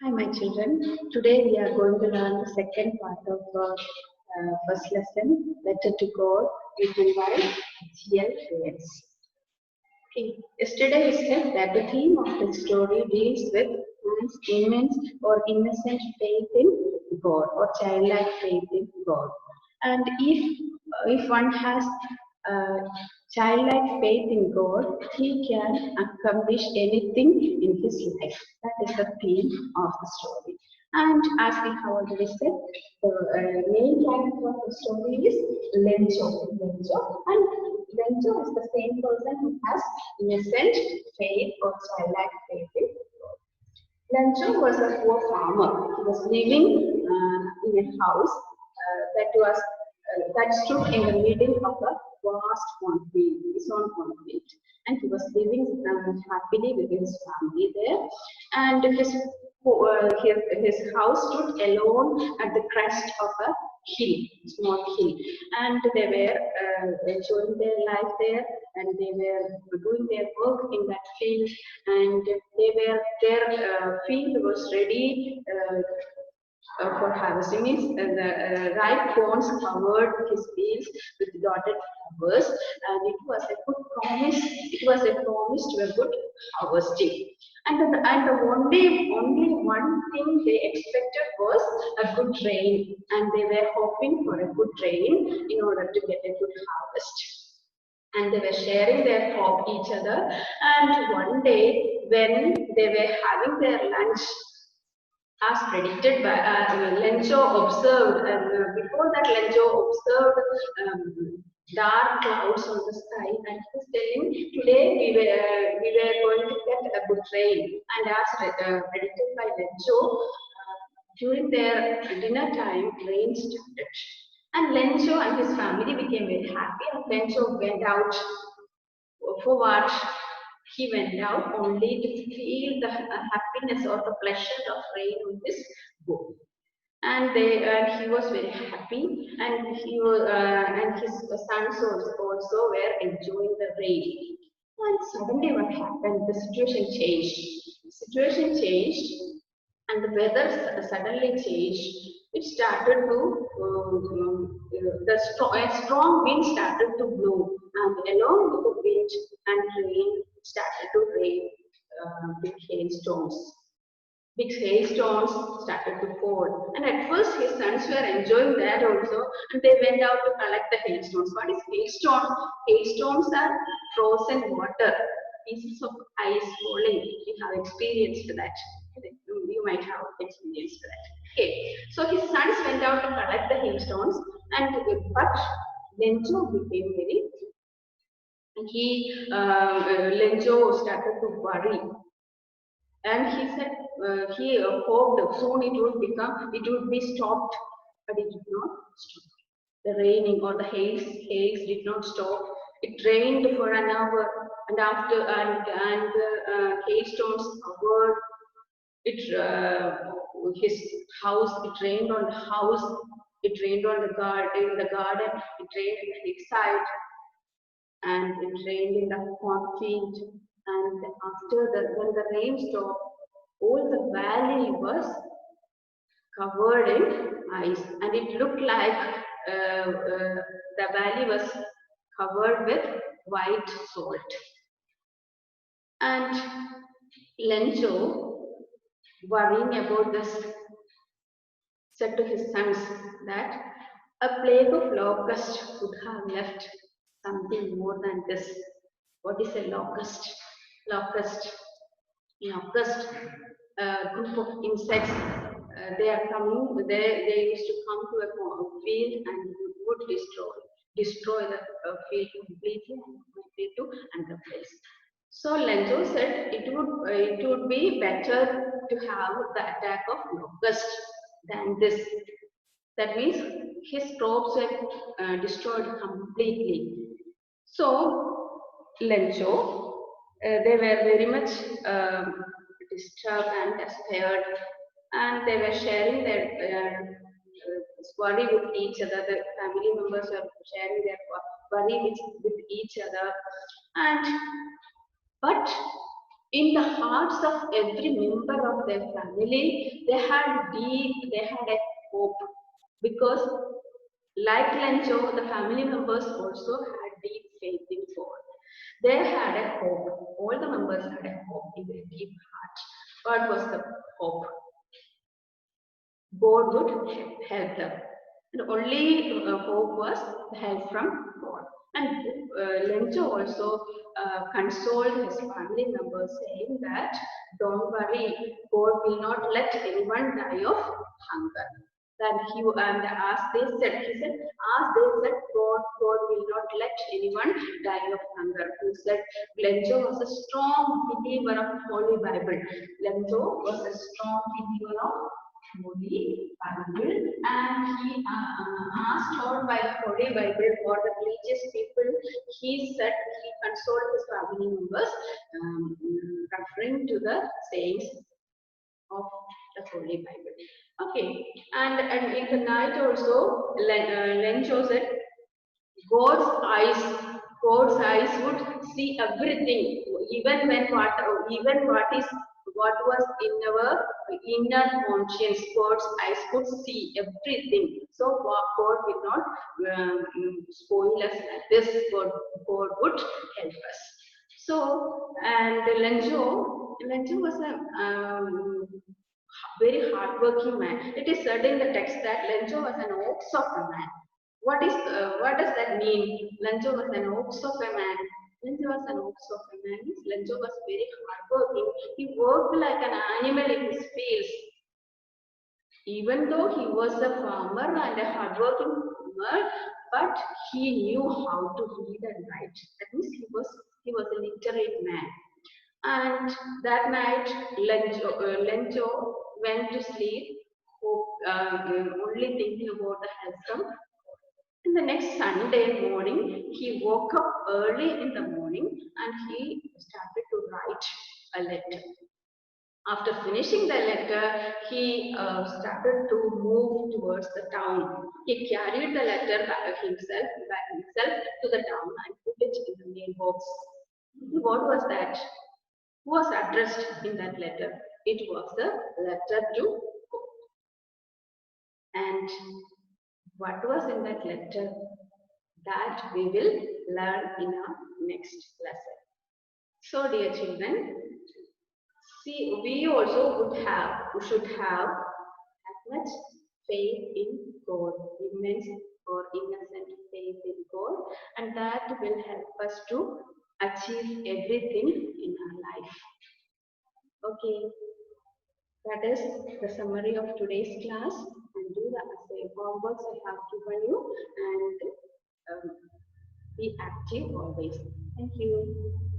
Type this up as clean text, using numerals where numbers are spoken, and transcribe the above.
Hi, my children. Today we are going to learn the second part of our first lesson, Letter to God, written by G.L. Hayes. Okay. Yesterday we said that the theme of the story deals with man's immense or innocent faith in God or childlike faith in God. And if one has uh, childlike faith in God, he can accomplish anything in his life. That is the theme of the story. And as we have already said, the main character of the story is Lencho. And Lencho is the same person who has innocent faith or childlike faith in God. Lencho was a poor farmer. He was living in a house that stood in the middle of a vast cornfield, his own cornfield, and he was living happily with his family there. And his house stood alone at the crest of a hill, small hill, and they were enjoying their life there, and they were doing their work in that field, and their field was ready for harvesting. Means the ripe corns covered his fields with dotted flowers, and it was a good promise. It was a promise to a good harvesting. And the only one thing they expected was a good rain, and they were hoping for a good rain in order to get a good harvest. And they were sharing their hope each other. And one day, when they were having their lunch, as predicted by Lencho observed, and before that Lencho observed dark clouds on the sky, and he was telling, today we were going to get a good rain. And as predicted by Lencho, during their dinner time, rain started. And Lencho and his family became very happy, and Lencho went out for what? He went out only to feel the happiness or the pleasure of rain on his boat. And he was very happy, and and his sons also were enjoying the rain. And suddenly, what happened? The situation changed. The situation changed, and the weather suddenly changed. It started to a strong wind started to blow, and along with the wind and rain started to rain big hailstones. Big hailstones started to fall, and at first his sons were enjoying that also, and they went out to collect the hailstones. What is hailstone? Hailstones are frozen water, pieces of ice falling. We have experienced that. You might have experienced that. Okay, so his sons went out to collect the hailstones, and but Lencho became very. Lencho started to worry, and he said he hoped soon it would be stopped, but it did not stop. The raining or the haze did not stop. It rained for an hour, and after and hailstones covered it his house. It rained on the house. It rained on the garden. In the garden, it rained in the hillside, and it rained in the cornfield. And when the rain stopped, all the valley was covered in ice, and it looked like the valley was covered with white salt. And Lencho, worrying about this, said to his sons that a plague of locusts would have left something more than this. What is a locust? Locust. Locust, group of insects. They are coming. They used to come to a field and would destroy the field completely and migrate to another place. So Lenzo said it would be better to have the attack of locust than this. That means his crops were destroyed completely. So Lencho, they were very much disturbed and scared, and they were sharing their worry with each other. The family members were sharing their worry with each other, and but in the hearts of every member of their family, they had a hope, because like Lencho, the family members also had deep faith in God. They had a hope. All the members had a hope in their deep heart. What was the hope? God would help them. And only hope was help from God. And Lencho also consoled his family members, saying that, don't worry, God will not let anyone die of hunger. Then as they said, he said, as they said, God will not let anyone die of hunger. He said, Lencho was a strong believer of Holy Bible. Lencho was a strong believer of Holy Bible, and he asked taught by the Holy Bible for the religious people. He said he consoled his family members, referring to the sayings of the Holy Bible. Okay, and in the night also, Lencho said, God's eyes would see everything, even what was in our inner conscience. God's eyes could see everything. So God will not spoil us like this. God would help us. So, and Lenjo was a very hardworking man. It is said in the text that Lencho was an ox of a man. What does that mean? Lencho was an ox of a man. Lencho was an ox of a man. Lencho was very hardworking. He worked like an animal in his fields. Even though he was a farmer and a hardworking farmer, but he knew how to read and write. That means he was a literate man. And that night, Lencho went to sleep, only thinking about the help from. And the next Sunday morning, he woke up early in the morning and he started to write a letter. After finishing the letter, he started to move towards the town. He carried the letter by himself to the town and put it in the mailbox. What was that? Who was addressed in that letter? It was the letter to God. And what was in that letter? That we will learn in our next lesson. So, dear children, see, we should have as much faith in God, immense or innocent faith in God, and that will help us to achieve everything in our life. Okay, that is the summary of today's class, and do the essay homeworks I have given you, and be active always. Thank you.